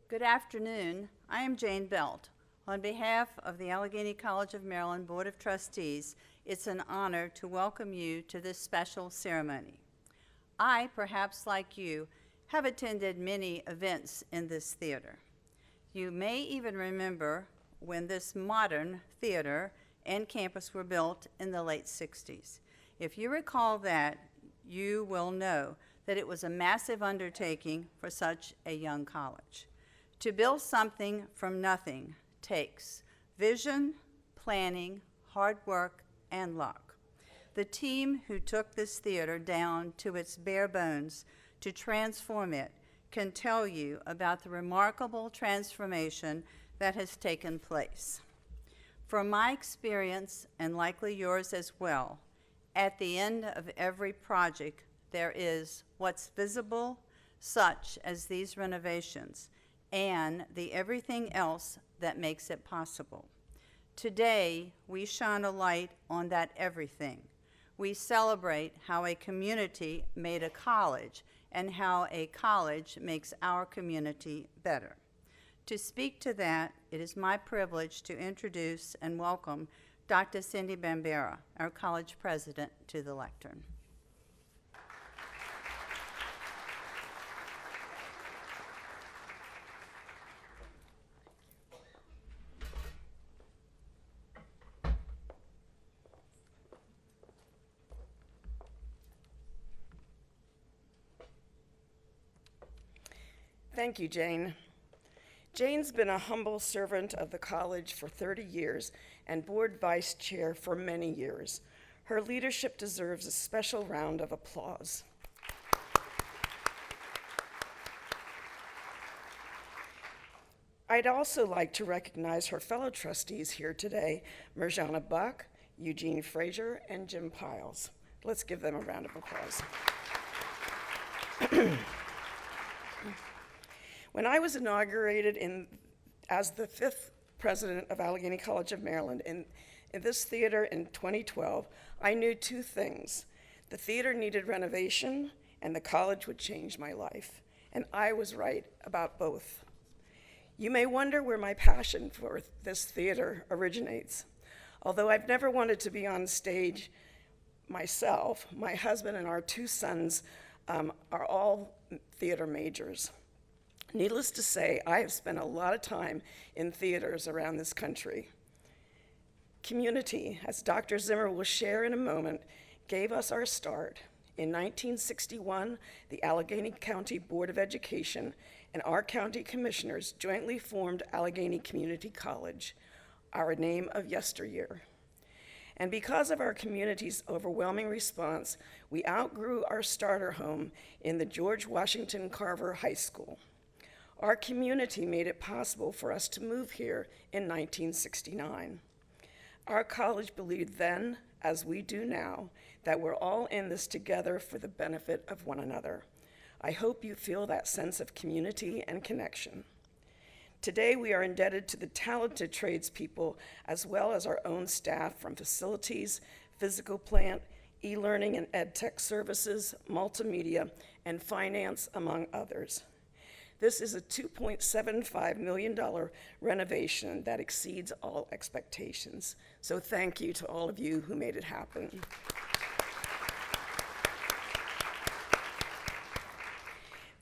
Good afternoon. I am Jane Belt. On behalf of the Allegheny College of Maryland Board of Trustees, it's an honor to welcome you to this special ceremony. I, perhaps like you, have attended many events in this theater. You may even remember when this modern theater and campus were built in the late 60s. If you recall that, you will know that it was a massive undertaking for such a young college. To build something from nothing takes vision, planning, hard work, and luck. The team who took this theater down to its bare bones to transform it can tell you about the remarkable transformation that has taken place. From my experience, and likely yours as well, at the end of every project, there is what's visible, such as these renovations, and the everything else that makes it possible. Today, we shine a light on that everything. We celebrate how a community made a college and how a college makes our community better. To speak to that, it is my privilege to introduce and welcome Dr. Cindy Bambera, our college president, to the lectern. Thank you, Jane. Jane's been a humble servant of the college for 30 years and board vice chair for many years. Her leadership deserves a special round of applause. I'd also like to recognize her fellow trustees here today, Mirjana Buck, Eugene Frazier, and Jim Piles. Let's give them a round of applause. When I was inaugurated as the 5th president of Allegheny College of Maryland in this theater in 2012, I knew two things. The theater needed renovation, and the college would change my life. And I was right about both. You may wonder where my passion for this theater originates. Although I've never wanted to be on stage myself, my husband and our two sons are all theater majors. Needless to say, I have spent a lot of time in theaters around this country. Community, as Dr. Zimmer will share in a moment, gave us our start. In 1961, the Allegheny County Board of Education and our county commissioners jointly formed Allegheny Community College, our name of yesteryear. And because of our community's overwhelming response, we outgrew our starter home in the George Washington Carver High School. Our community made it possible for us to move here in 1969. Our college believed then, as we do now, that we're all in this together for the benefit of one another. I hope you feel that sense of community and connection. Today, we are indebted to the talented tradespeople as well as our own staff from facilities, physical plant, e-learning and ed tech services, multimedia, and finance, among others. This is a $2.75 million renovation that exceeds all expectations. So thank you to all of you who made it happen.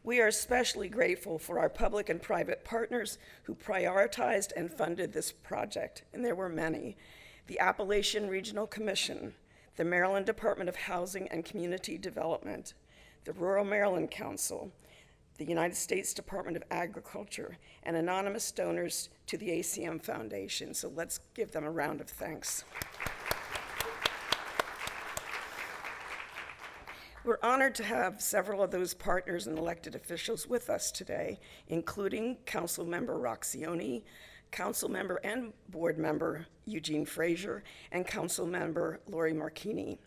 We are especially grateful for our public and private partners who prioritized and funded this project, and there were many. The Appalachian Regional Commission, the Maryland Department of Housing and Community Development, the Rural Maryland Council, the United States Department of Agriculture, and anonymous donors to the ACM Foundation. So let's give them a round of thanks. We're honored to have several of those partners and elected officials with us today, including Council Member Roxioni, Council Member and Board Member Eugene Frazier, and Council Member Lori Marchini.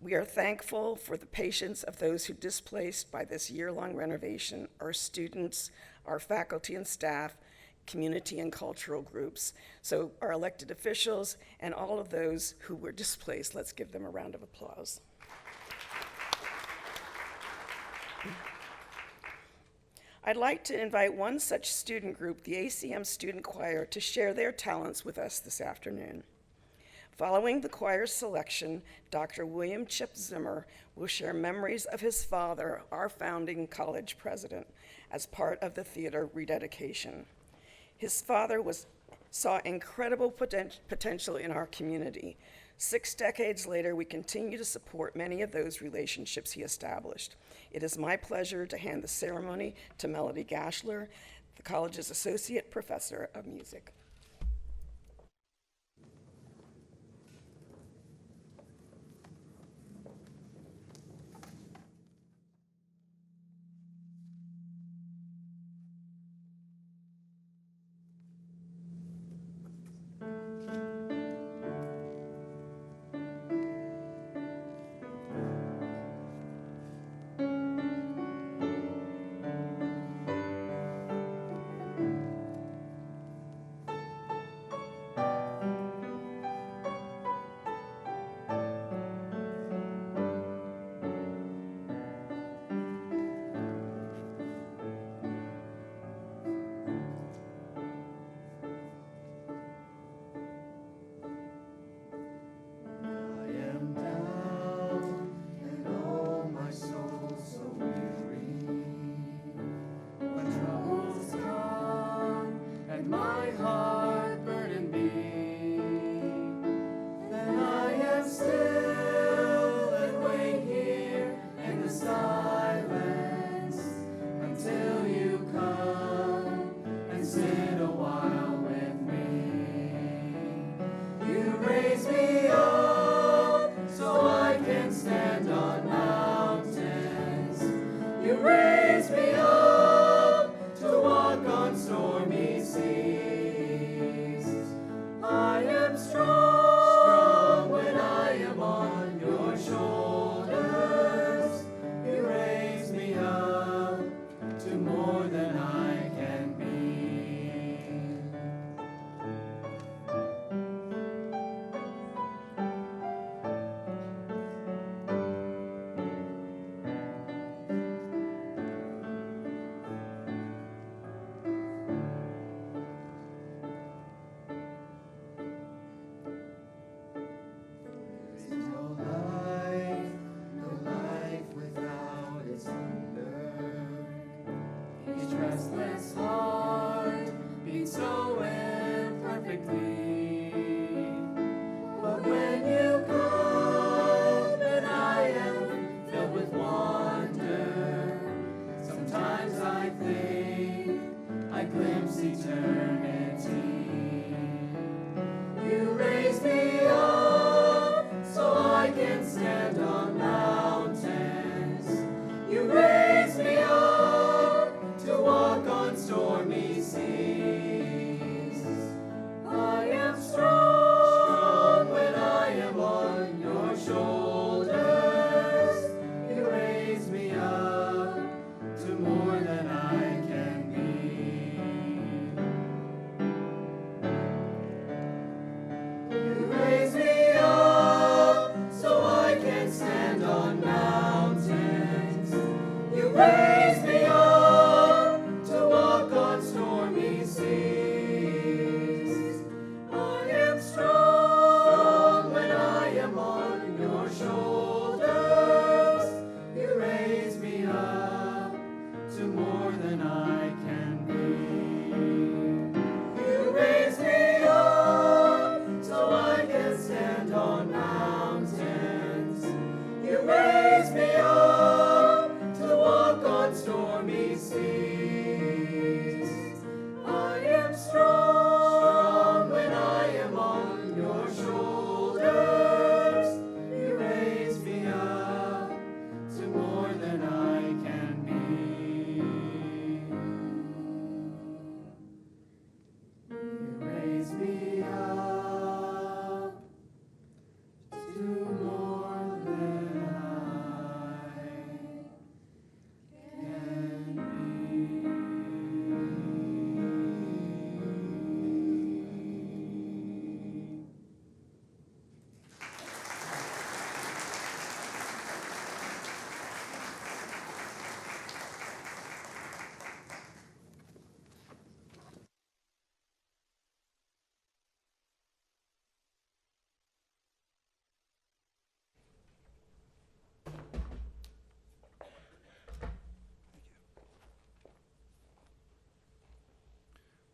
We are thankful for the patience of those who displaced by this year-long renovation, our students, our faculty and staff, community and cultural groups. So our elected officials and all of those who were displaced, let's give them a round of applause. I'd like to invite one such student group, the ACM Student Choir, to share their talents with us this afternoon. Following the choir's selection, Dr. William Chip Zimmer will share memories of his father, our founding college president, as part of the theater rededication. His father saw incredible potential in our community. 6 decades later, we continue to support many of those relationships he established. It is my pleasure to hand the ceremony to Melody Gashler, the college's Associate Professor of Music.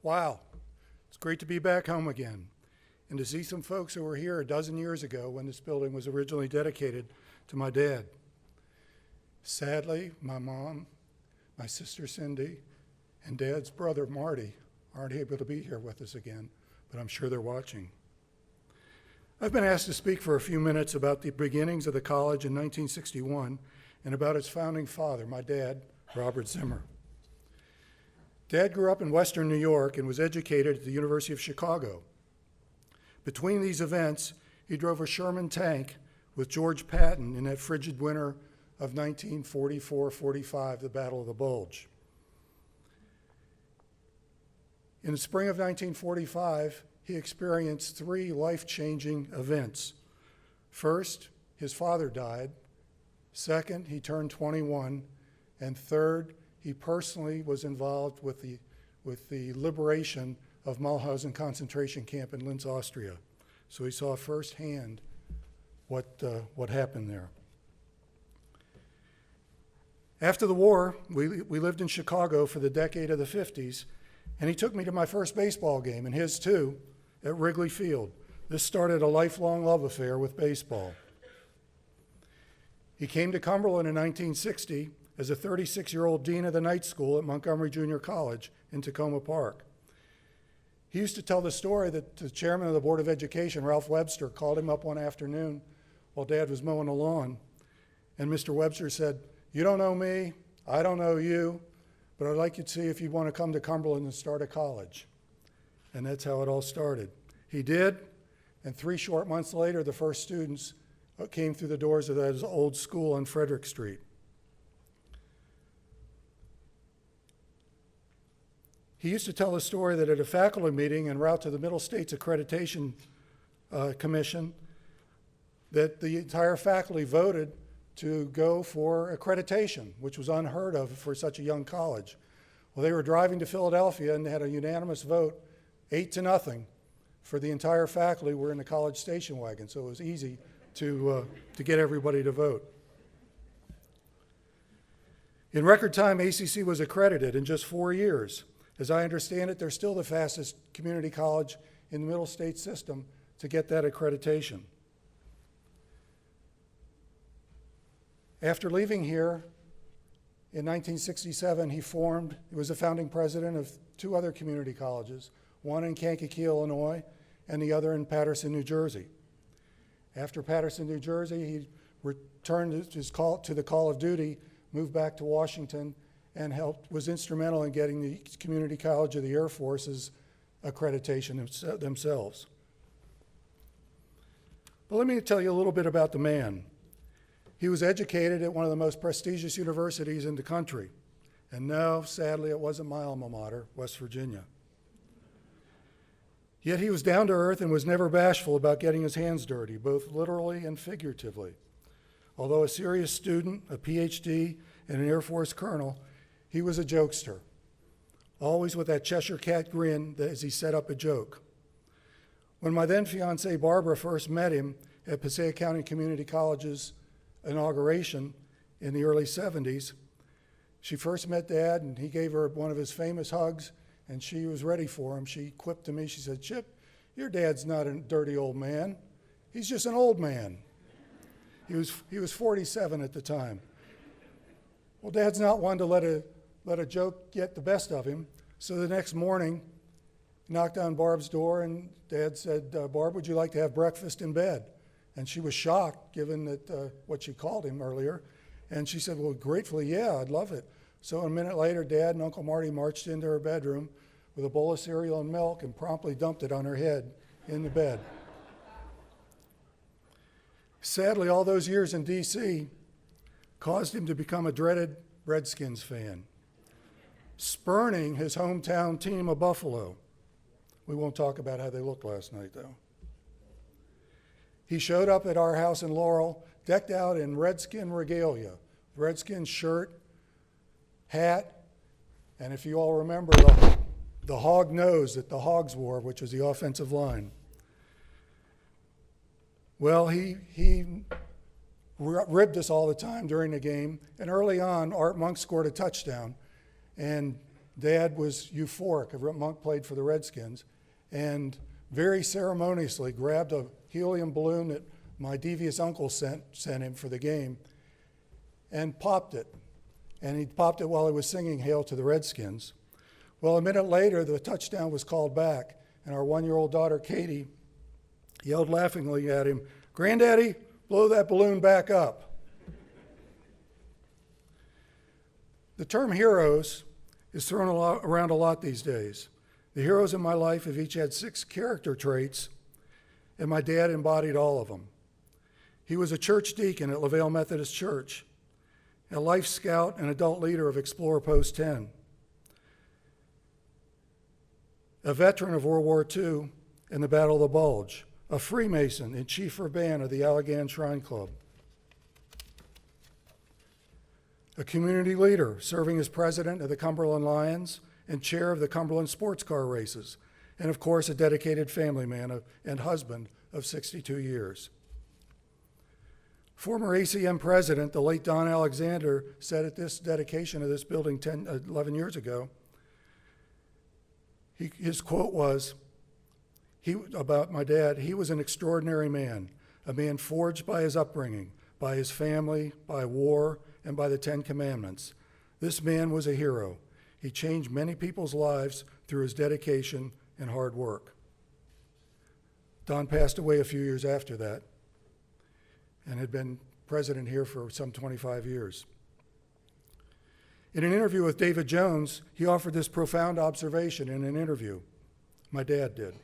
Wow, it's great to be back home again and to see some folks who were here a dozen years ago when this building was originally dedicated to my dad. Sadly, my mom, my sister Cindy, and Dad's brother Marty aren't able to be here with us again, but I'm sure they're watching. I've been asked to speak for a few minutes about the beginnings of the college in 1961 and about its founding father, my dad, Robert Zimmer. Dad grew up in Western New York and was educated at the University of Chicago. Between these events, he drove a Sherman tank with George Patton in that frigid winter of 1944-45, the Battle of the Bulge. In the spring of 1945, he experienced three life-changing events. First, his father died. Second, he turned 21. And third, he personally was involved with the liberation of Mulhausen concentration camp in Linz, Austria. So he saw firsthand what happened there. After the war, we lived in Chicago for the decade of the 50s, and he took me to my first baseball game, and his too, at Wrigley Field. This started a lifelong love affair with baseball. He came to Cumberland in 1960 as a 36-year-old dean of the night school at Montgomery Junior College in Tacoma Park. He used to tell the story that the chairman of the Board of Education, Ralph Webster, called him up one afternoon while Dad was mowing the lawn. And Mr. Webster said, "You don't know me, I don't know you, but I'd like you to see if you want to come to Cumberland and start a college." And that's how it all started. He did, and 3 short months later, the first students came through the doors of that old school on Frederick Street. He used to tell a story that at a faculty meeting en route to the Middle States Accreditation Commission, that the entire faculty voted to go for accreditation, which was unheard of for such a young college. Well, they were driving to Philadelphia and they had a unanimous vote, 8-0, for the entire faculty were in the college station wagon, so it was easy to get everybody to vote. In record time, ACC was accredited in just 4 years. As I understand it, they're still the fastest community college in the Middle States system to get that accreditation. After leaving here in 1967, he was a founding president of 2 other community colleges, one in Kankakee, Illinois, and the other in Paterson, New Jersey. After Paterson, New Jersey, he returned to the call of duty, moved back to Washington, and was instrumental in getting the Community College of the Air Force's accreditation themselves. But let me tell you a little bit about the man. He was educated at one of the most prestigious universities in the country. And no, sadly, it wasn't my alma mater, West Virginia. Yet he was down to earth and was never bashful about getting his hands dirty, both literally and figuratively. Although a serious student, a PhD, and an Air Force colonel, he was a jokester, always with that Cheshire cat grin as he set up a joke. When my then fiancée Barbara first met him at Passaic County Community College's inauguration in the early 70s, she first met Dad and he gave her one of his famous hugs and she was ready for him. She quipped to me, she said, "Chip, your dad's not a dirty old man. He's just an old man." He was 47 at the time. Well, Dad's not one to let a joke get the best of him. So the next morning, he knocked on Barb's door and Dad said, "Barb, would you like to have breakfast in bed?" And she was shocked, given that what she called him earlier. And she said, "Well, gratefully, yeah, I'd love it." So a minute later, Dad and Uncle Marty marched into her bedroom with a bowl of cereal and milk and promptly dumped it on her head in the bed. Sadly, all those years in D.C. caused him to become a dreaded Redskins fan, spurning his hometown team of Buffalo. We won't talk about how they looked last night, though. He showed up at our house in Laurel, decked out in Redskin regalia, Redskin shirt, hat, and if you all remember, the hog nose that the Hogs wore, which was the offensive line. Well, he ribbed us all the time during the game, and early on, Art Monk scored a touchdown, and Dad was euphoric. Monk played for the Redskins, and very ceremoniously grabbed a helium balloon that my devious uncle sent him for the game and popped it. And he popped it while he was singing Hail to the Redskins. Well, a minute later, the touchdown was called back, and our one-year-old daughter, Katie, yelled laughingly at him, "Granddaddy, blow that balloon back up." The term heroes is thrown around a lot these days. The heroes in my life have each had 6 character traits, and my dad embodied all of them. He was a church deacon at LaVale Methodist Church, a life scout and adult leader of Explorer Post 10, a veteran of World War II and the Battle of the Bulge, a Freemason and chief urban of the Allegan Shrine Club, a community leader serving as president of the Cumberland Lions and chair of the Cumberland Sports Car Races, and of course a dedicated family man and husband of 62 years. Former ACM president, the late Don Alexander, said at this dedication of this building 11 years ago, his quote was, about my dad, "He was an extraordinary man, a man forged by his upbringing, by his family, by war, and by the 10 Commandments. This man was a hero. He changed many people's lives through his dedication and hard work." Don passed away a few years after that and had been president here for some 25 years. In an interview with David Jones, he offered this profound observation in an interview. My dad did.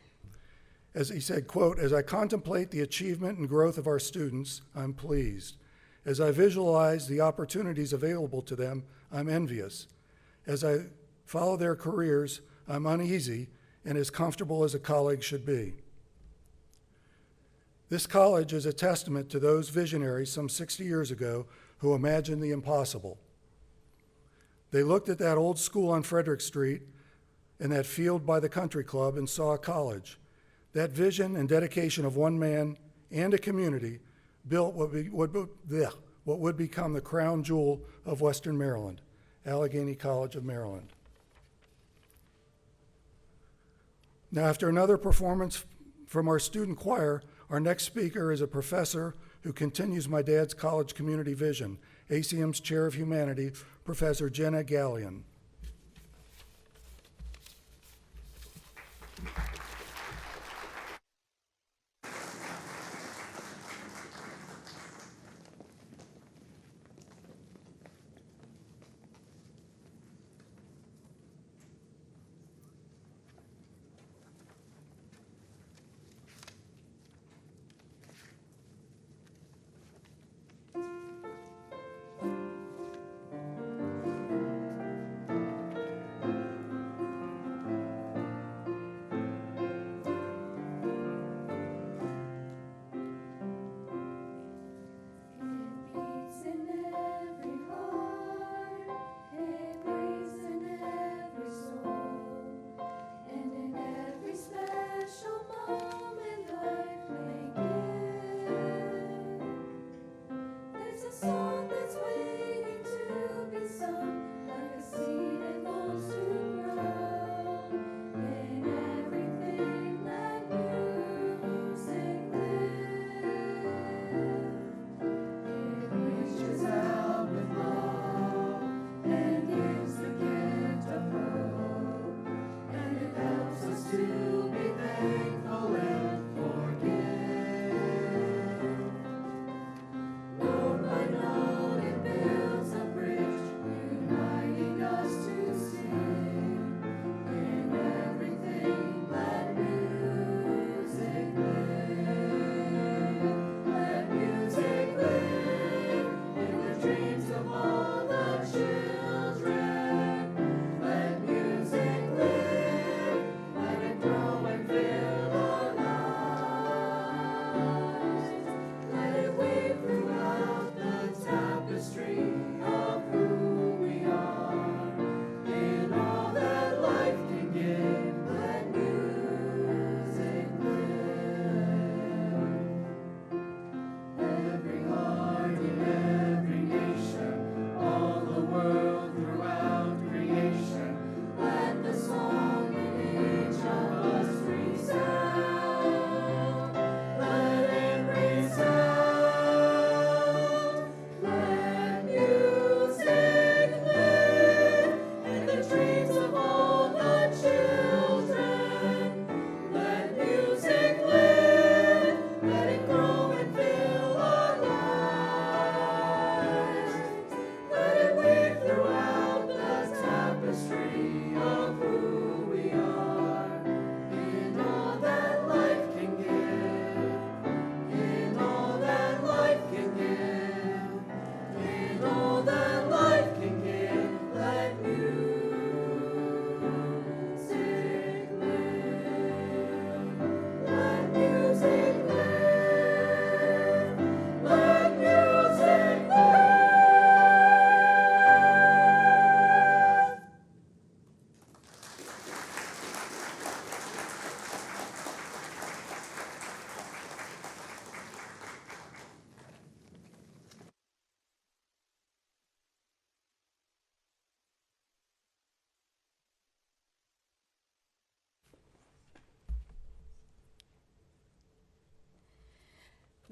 As he said, quote, "As I contemplate the achievement and growth of our students, I'm pleased. As I visualize the opportunities available to them, I'm envious. As I follow their careers, I'm uneasy and as comfortable as a colleague should be." This college is a testament to those visionaries some 60 years ago who imagined the impossible. They looked at that old school on Frederick Street and that field by the country club and saw a college. That vision and dedication of one man and a community built what would become the crown jewel of Western Maryland, Allegheny College of Maryland. Now, after another performance from our student choir, our next speaker is a professor who continues my dad's college community vision, ACM's Chair of Humanity, Professor Jenna Gallion.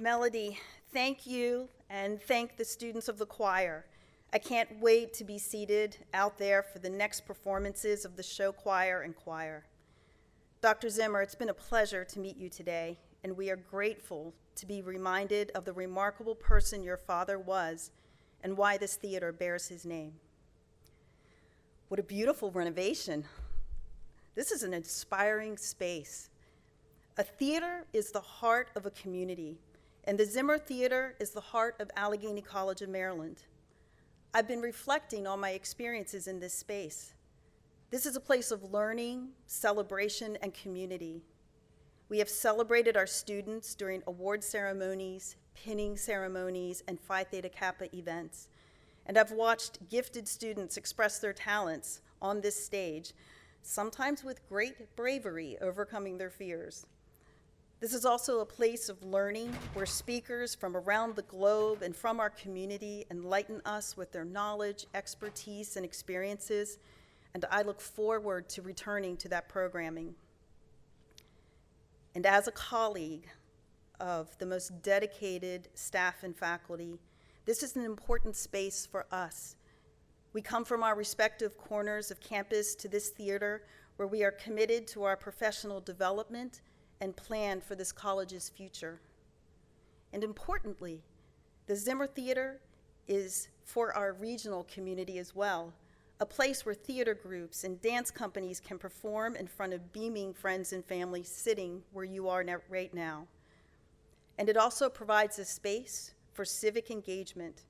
Melody, thank you, and thank the students of the choir. I can't wait to be seated out there for the next performances of the show choir and choir. Dr. Zimmer, it's been a pleasure to meet you today, and we are grateful to be reminded of the remarkable person your father was and why this theater bears his name. What a beautiful renovation. This is an inspiring space. A theater is the heart of a community, and the Zimmer Theater is the heart of Allegheny College of Maryland. I've been reflecting on my experiences in this space. This is a place of learning, celebration, and community. We have celebrated our students during award ceremonies, pinning ceremonies, and Phi Theta Kappa events. And I've watched gifted students express their talents on this stage, sometimes with great bravery, overcoming their fears. This is also a place of learning where speakers from around the globe and from our community enlighten us with their knowledge, expertise, and experiences, and I look forward to returning to that programming. And as a colleague of the most dedicated staff and faculty, this is an important space for us. We come from our respective corners of campus to this theater where we are committed to our professional development and plan for this college's future. And importantly, the Zimmer Theater is for our regional community as well, a place where theater groups and dance companies can perform in front of beaming friends and family sitting where you are right now. And it also provides a space for civic engagement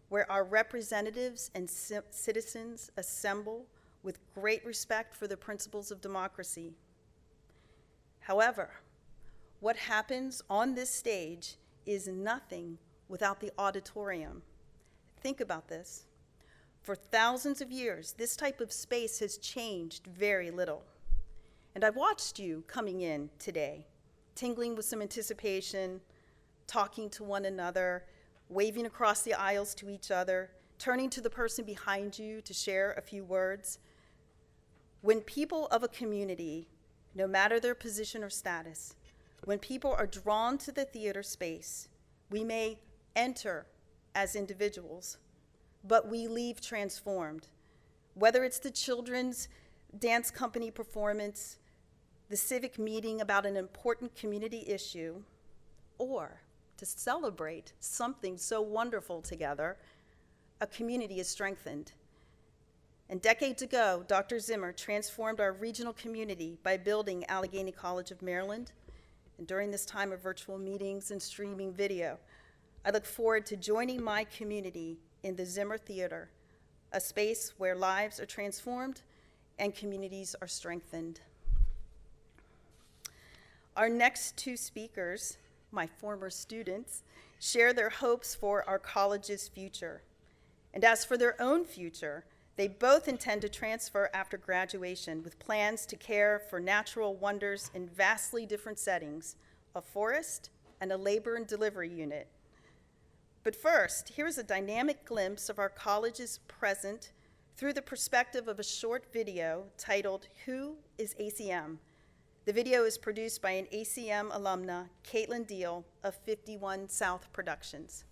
where our representatives and citizens assemble with great respect for the principles of democracy. However, what happens on this stage is nothing without the auditorium. Think about this. For thousands of years, this type of space has changed very little. And I've watched you coming in today, tingling with some anticipation, talking to one another, waving across the aisles to each other, turning to the person behind you to share a few words. When people of a community, no matter their position or status, when people are drawn to the theater space, we may enter as individuals, but we leave transformed. Whether it's the children's dance company performance, the civic meeting about an important community issue, or to celebrate something so wonderful together, a community is strengthened. And decades ago, Dr. Zimmer transformed our regional community by building Allegheny College of Maryland. And during this time of virtual meetings and streaming video, I look forward to joining my community in the Zimmer Theater, a space where lives are transformed and communities are strengthened. Our next two speakers, my former students, share their hopes for our college's future. And as for their own future, they both intend to transfer after graduation with plans to care for natural wonders in vastly different settings, a forest and a labor and delivery unit. But first, here's a dynamic glimpse of our college's present through the perspective of a short video titled, "Who is ACM?" The video is produced by an ACM alumna, Caitlin Deal of 51 South Productions.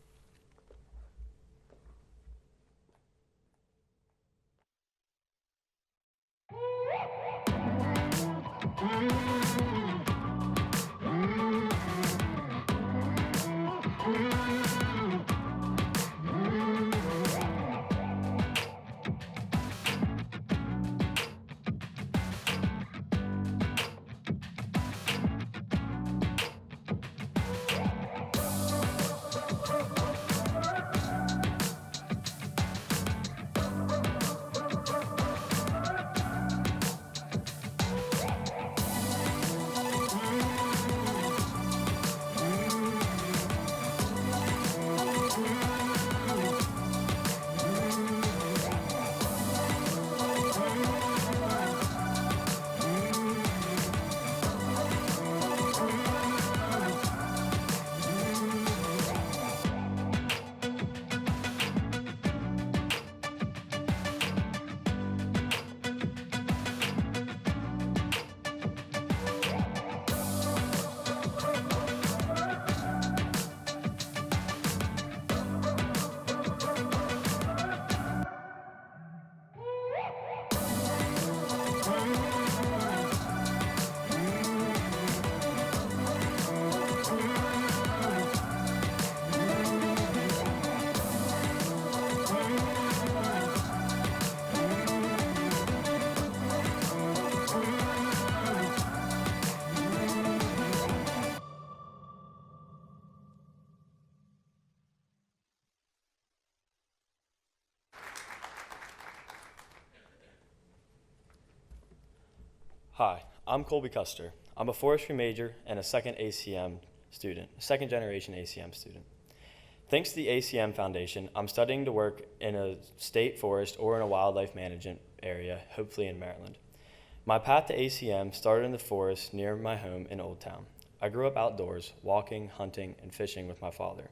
Hi, I'm Colby Custer. I'm a forestry major and a second generation ACM student. Thanks to the ACM Foundation, I'm studying to work in a state forest or in a wildlife management area, hopefully in Maryland. My path to ACM started in the forest near my home in Old Town. I grew up outdoors, walking, hunting, and fishing with my father.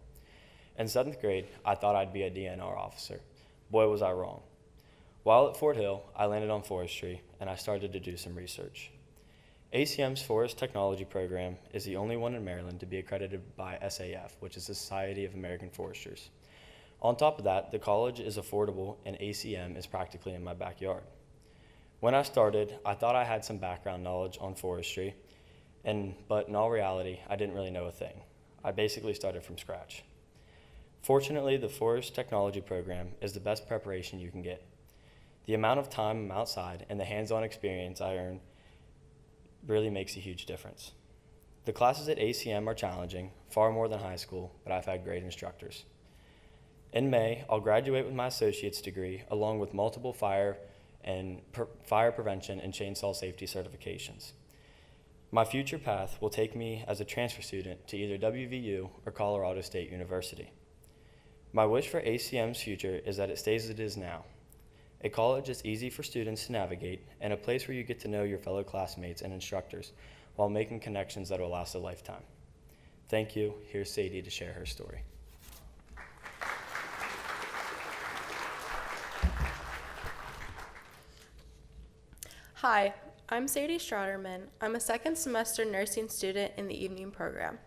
In 7th grade, I thought I'd be a DNR officer. Boy, was I wrong. While at Fort Hill, I landed on forestry, and I started to do some research. ACM's Forest Technology Program is the only one in Maryland to be accredited by SAF, which is the Society of American Foresters. On top of that, the college is affordable, and ACM is practically in my backyard. When I started, I thought I had some background knowledge on forestry, but in all reality, I didn't really know a thing. I basically started from scratch. Fortunately, the Forest Technology Program is the best preparation you can get. The amount of time I'm outside and the hands-on experience I earn really makes a huge difference. The classes at ACM are challenging, far more than high school, but I've had great instructors. In May, I'll graduate with my associate's degree along with multiple fire prevention and chainsaw safety certifications. My future path will take me as a transfer student to either WVU or Colorado State University. My wish for ACM's future is that it stays as it is now. A college is easy for students to navigate and a place where you get to know your fellow classmates and instructors while making connections that will last a lifetime. Thank you. Here's Sadie to share her story. Hi, I'm Sadie Strouderman. I'm a second semester nursing student in the evening program.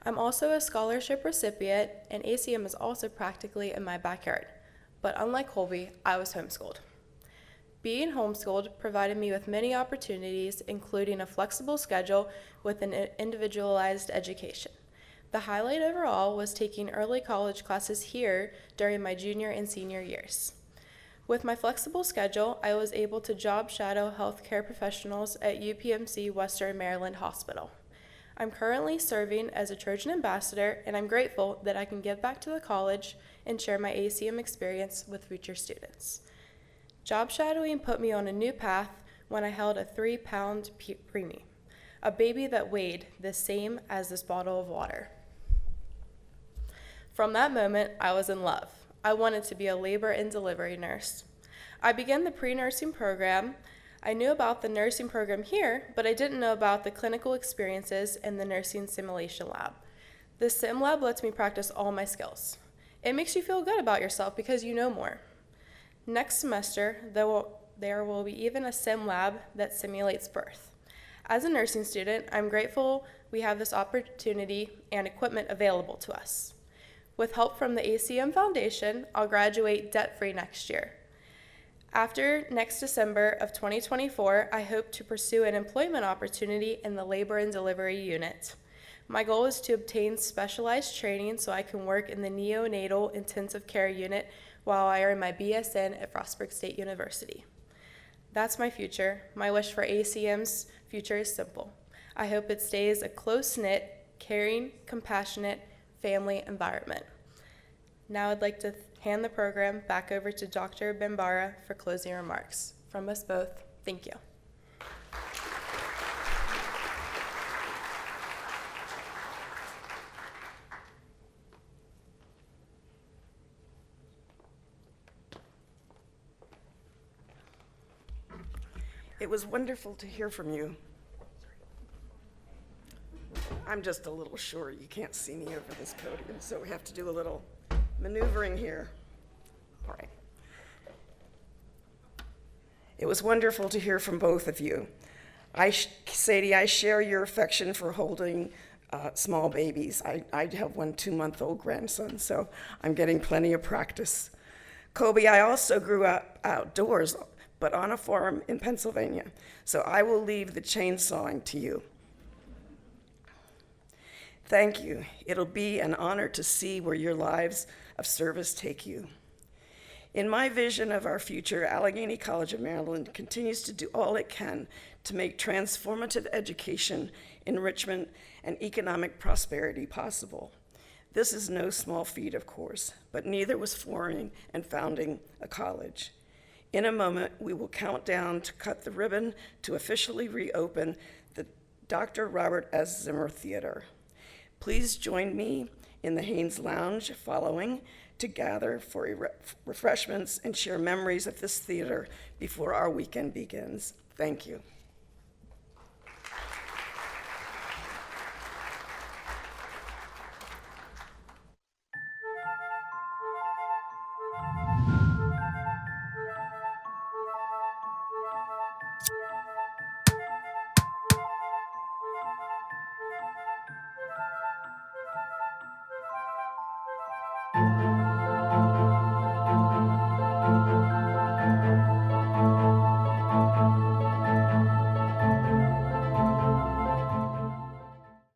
I'm also a scholarship recipient, and ACM is also practically in my backyard. But unlike Colby, I was homeschooled. Being homeschooled provided me with many opportunities, including a flexible schedule with an individualized education. The highlight overall was taking early college classes here during my junior and senior years. With my flexible schedule, I was able to job shadow healthcare professionals at UPMC Western Maryland Hospital. I'm currently serving as a Trojan ambassador, and I'm grateful that I can give back to the college and share my ACM experience with future students. Job shadowing put me on a new path when I held a 3-pound preemie, a baby that weighed the same as this bottle of water. From that moment, I was in love. I wanted to be a labor and delivery nurse. I began the pre-nursing program. I knew about the nursing program here, but I didn't know about the clinical experiences in the nursing simulation lab. The sim lab lets me practice all my skills. It makes you feel good about yourself because you know more. Next semester, there will be even a sim lab that simulates birth. As a nursing student, I'm grateful we have this opportunity and equipment available to us. With help from the ACM Foundation, I'll graduate debt-free next year. After next December of 2024, I hope to pursue an employment opportunity in the labor and delivery unit. My goal is to obtain specialized training so I can work in the neonatal intensive care unit while I earn my BSN at Frostburg State University. That's my future. My wish for ACM's future is simple. I hope it stays a close-knit, caring, compassionate family environment. Now I'd like to hand the program back over to Dr. Bambara for closing remarks. From us both, thank you. It was wonderful to hear from you. I'm just a little short. You can't see me over this podium, so we have to do a little maneuvering here. All right. It was wonderful to hear from both of you. Sadie, I share your affection for holding small babies. I have one 2-month-old grandson, so I'm getting plenty of practice. Colby, I also grew up outdoors, but on a farm in Pennsylvania, so I will leave the chainsawing to you. Thank you. It'll be an honor to see where your lives of service take you. In my vision of our future, Allegheny College of Maryland continues to do all it can to make transformative education, enrichment, and economic prosperity possible. This is no small feat, of course, but neither was forming and founding a college. In a moment, we will count down to cut the ribbon to officially reopen the Dr. Robert S. Zimmer Theater. Please join me in the Haynes Lounge following to gather for refreshments and share memories of this theater before our weekend begins. Thank you.